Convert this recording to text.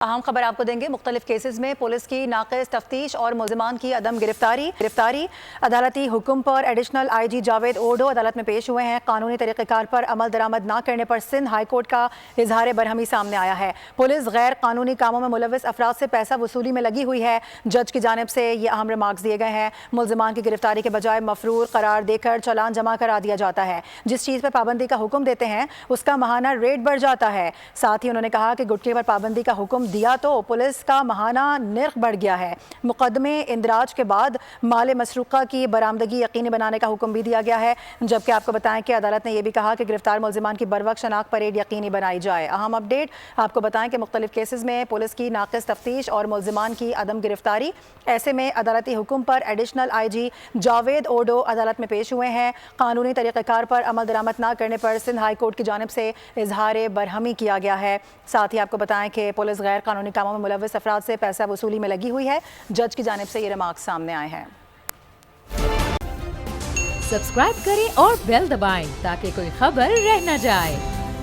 اہم خبر آپ کو دیں گے۔ مختلف کیسز میں پولیس کی ناقص تفتیش اور ملزمان کی عدم گرفتاری عدالتی حکم پر ایڈیشنل آئی جی جاوید اوڈو عدالت میں پیش ہوئے ہیں۔ قانونی طریقہ کار پر عمل درآمد نہ کرنے پر سندھ ہائی کورٹ کا اظہار برہمی سامنے آیا ہے۔ پولیس غیر قانونی کاموں میں ملوث افراد سے پیسہ وصولی میں لگی ہوئی ہے۔ جج کی جانب سے یہ اہم ریمارکس دیے گئے ہیں۔ ملزمان کی گرفتاری کے بجائے مفرور قرار دے کر چالان جمع کرا دیا جاتا ہے۔ جس چیز پر پابندی کا حکم دیتے ہیں اس کا ماہانہ ریٹ بڑھ جاتا ہے۔ ساتھ ہی انہوں نے کہا کہ گٹکے پر پابندی کا حکم دیا تو پولیس کا ماہانہ نرخ بڑھ گیا ہے۔ مقدمے اندراج کے بعد مال مسروقہ کی برآمدگی یقینی بنانے کا حکم بھی دیا گیا ہے، جبکہ آپ کو بتائیں کہ عدالت نے یہ بھی کہا کہ گرفتار ملزمان کی بروقت شناخت پریڈ یقینی بنائی جائے۔ اہم اپ ڈیٹ آپ کو بتائیں کہ مختلف کیسز میں پولیس کی ناقص تفتیش اور ملزمان کی عدم گرفتاری، ایسے میں عدالتی حکم پر ایڈیشنل آئی جی جاوید اوڈو عدالت میں پیش ہوئے ہیں۔ قانونی طریقہ کار پر عمل درآمد نہ کرنے پر سندھ ہائی کورٹ کی جانب سے اظہار برہمی کیا گیا ہے۔ ساتھ ہی آپ کو بتائیں کہ پولیس غیر قانونی کاموں میں ملوث افراد سے پیسہ وصولی میں لگی ہوئی ہے۔ جج کی جانب سے یہ ریمارکس سامنے آئے ہیں۔ سبسکرائب کریں اور بیل دبائیں تاکہ کوئی خبر رہ نہ جائے۔